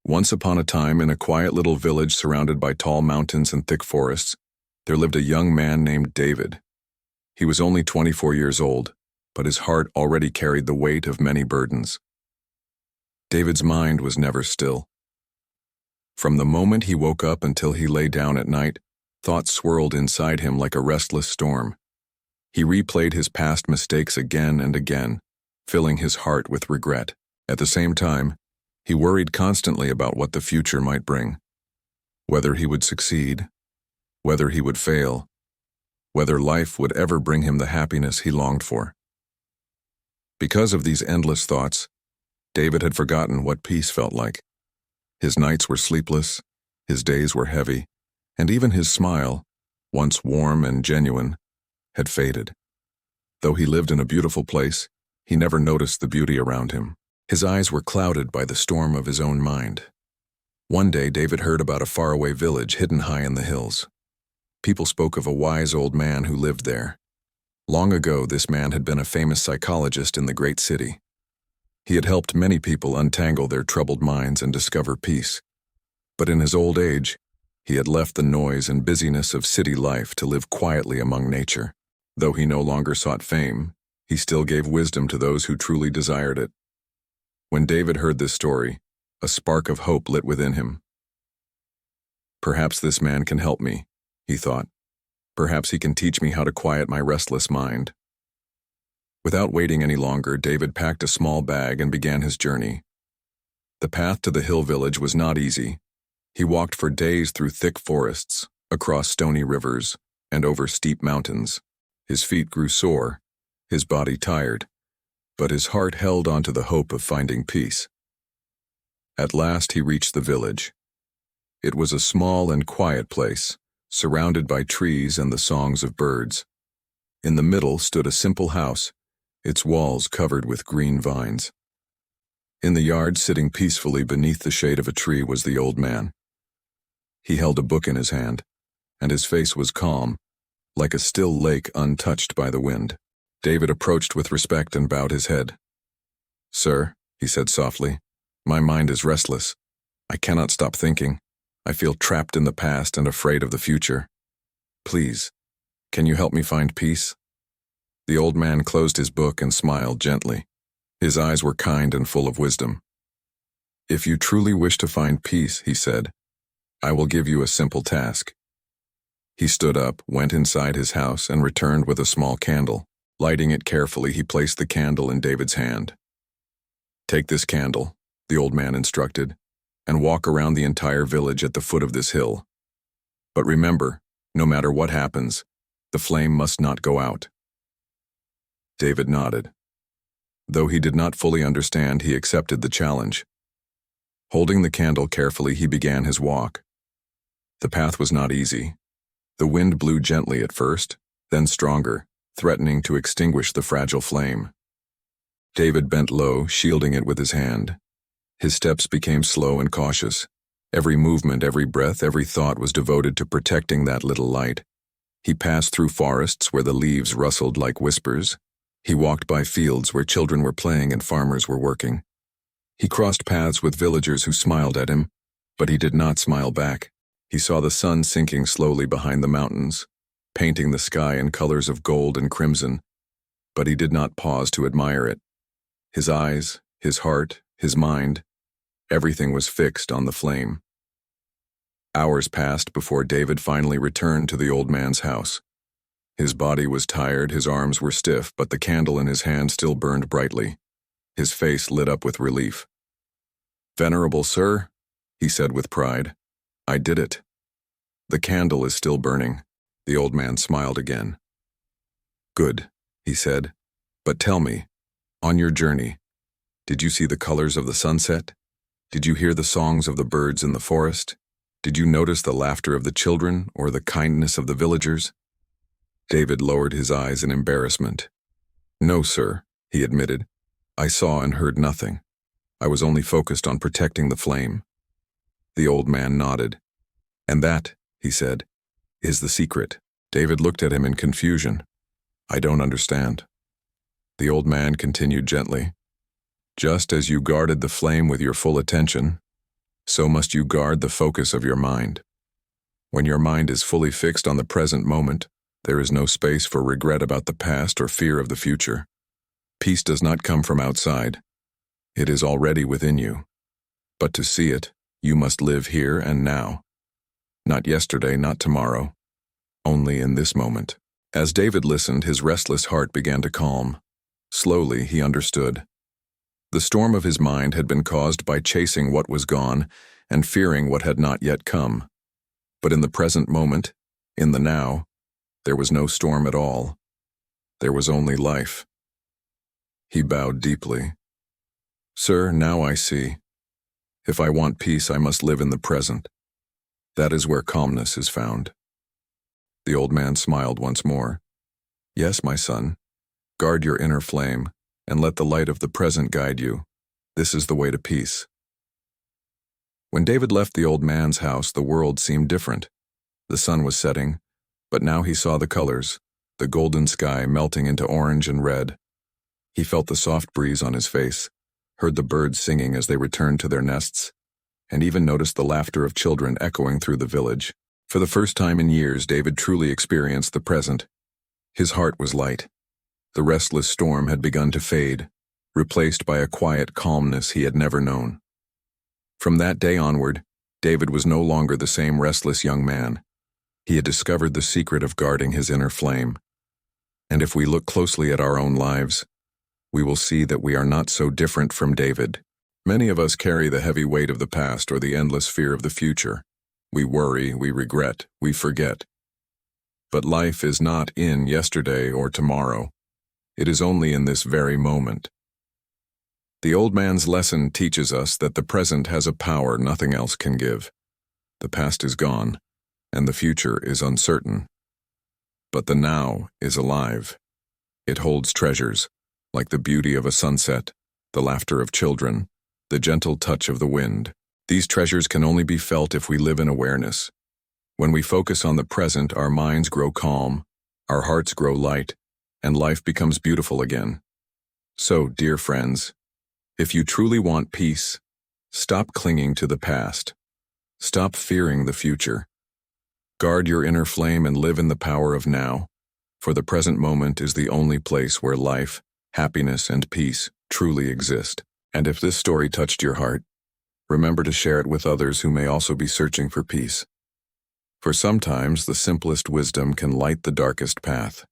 Once upon a time, in a quiet little village surrounded by tall mountains and thick forests, there lived a young man named David. He was only 24 years old, but his heart already carried the weight of many burdens. David's mind was never still. From the moment he woke up until he lay down at night, thoughts swirled inside him like a restless storm. He replayed his past mistakes again and again, filling his heart with regret. At the same time, he worried constantly about what the future might bring. Whether he would succeed, whether he would fail, whether life would ever bring him the happiness he longed for. Because of these endless thoughts, David had forgotten what peace felt like. His nights were sleepless, his days were heavy, and even his smile, once warm and genuine, had faded. Though he lived in a beautiful place, he never noticed the beauty around him. His eyes were clouded by the storm of his own mind. One day, David heard about a faraway village hidden high in the hills. People spoke of a wise old man who lived there. Long ago, this man had been a famous psychologist in the great city. He had helped many people untangle their troubled minds and discover peace. But in his old age, he had left the noise and busyness of city life to live quietly among nature. Though he no longer sought fame, he still gave wisdom to those who truly desired it. When David heard this story, a spark of hope lit within him. Perhaps this man can help me, he thought. Perhaps he can teach me how to quiet my restless mind. Without waiting any longer, David packed a small bag and began his journey. The path to the hill village was not easy. He walked for days through thick forests, across stony rivers, and over steep mountains. His feet grew sore, his body tired, but his heart held on to the hope of finding peace. At last he reached the village. It was a small and quiet place, surrounded by trees and the songs of birds. In the middle stood a simple house, its walls covered with green vines. In the yard, sitting peacefully beneath the shade of a tree, was the old man. He held a book in his hand, and his face was calm, like a still lake untouched by the wind. David approached with respect and bowed his head. "Sir," he said softly, "my mind is restless. I cannot stop thinking. I feel trapped in the past and afraid of the future. Please, can you help me find peace?" The old man closed his book and smiled gently. His eyes were kind and full of wisdom. "If you truly wish to find peace," he said, "I will give you a simple task." He stood up, went inside his house, and returned with a small candle. Lighting it carefully, he placed the candle in David's hand. "Take this candle," the old man instructed, "and walk around the entire village at the foot of this hill. But remember, no matter what happens, the flame must not go out." David nodded. Though he did not fully understand, he accepted the challenge. Holding the candle carefully, he began his walk. The path was not easy. The wind blew gently at first, then stronger, threatening to extinguish the fragile flame. David bent low, shielding it with his hand. His steps became slow and cautious. Every movement, every breath, every thought was devoted to protecting that little light. He passed through forests where the leaves rustled like whispers. He walked by fields where children were playing and farmers were working. He crossed paths with villagers who smiled at him, but he did not smile back. He saw the sun sinking slowly behind the mountains, painting the sky in colors of gold and crimson, but he did not pause to admire it. His eyes, his heart, his mind, everything was fixed on the flame. Hours passed before David finally returned to the old man's house. His body was tired, his arms were stiff, but the candle in his hand still burned brightly. His face lit up with relief. "Venerable sir," he said with pride, "I did it. The candle is still burning." The old man smiled again. "Good," he said, "but tell me, on your journey, did you see the colors of the sunset? Did you hear the songs of the birds in the forest? Did you notice the laughter of the children or the kindness of the villagers?" David lowered his eyes in embarrassment. "No, sir," he admitted. "I saw and heard nothing. I was only focused on protecting the flame." The old man nodded. "And that," he said, "is the secret." David looked at him in confusion. "I don't understand." The old man continued gently. "Just as you guarded the flame with your full attention, So must you guard the focus of your mind. When your mind is fully fixed on the present moment, there is no space for regret about the past or fear of the future. Peace does not come from outside. It is already within you. But to see it, you must live here and now. Not yesterday, not tomorrow. Only in this moment. As David listened, his restless heart began to calm. Slowly, he understood. The storm of his mind had been caused by chasing what was gone and fearing what had not yet come. But in the present moment, in the now, there was no storm at all. There was only life. He bowed deeply. Sir, now I see. If I want peace, I must live in the present. That is where calmness is found. The old man smiled once more. Yes, my son. Guard your inner flame, and let the light of the present guide you. This is the way to peace. When David left the old man's house, the world seemed different. The sun was setting, but now he saw the colors, the golden sky melting into orange and red. He felt the soft breeze on his face, heard the birds singing as they returned to their nests, and even noticed the laughter of children echoing through the village. For the first time in years, David truly experienced the present. His heart was light. The restless storm had begun to fade, replaced by a quiet calmness he had never known. From that day onward, David was no longer the same restless young man. He had discovered the secret of guarding his inner flame. And if we look closely at our own lives, we will see that we are not so different from David. Many of us carry the heavy weight of the past or the endless fear of the future. We worry, we regret, we forget. But life is not in yesterday or tomorrow. It is only in this very moment. The old man's lesson teaches us that the present has a power nothing else can give. The past is gone, and the future is uncertain. But the now is alive. It holds treasures, like the beauty of a sunset, the laughter of children, the gentle touch of the wind. These treasures can only be felt if we live in awareness. When we focus on the present, our minds grow calm, our hearts grow light, and life becomes beautiful again. So, dear friends, if you truly want peace, stop clinging to the past. Stop fearing the future. Guard your inner flame and live in the power of now, for the present moment is the only place where life, happiness, and peace truly exist. And if this story touched your heart, remember to share it with others who may also be searching for peace. For sometimes the simplest wisdom can light the darkest path.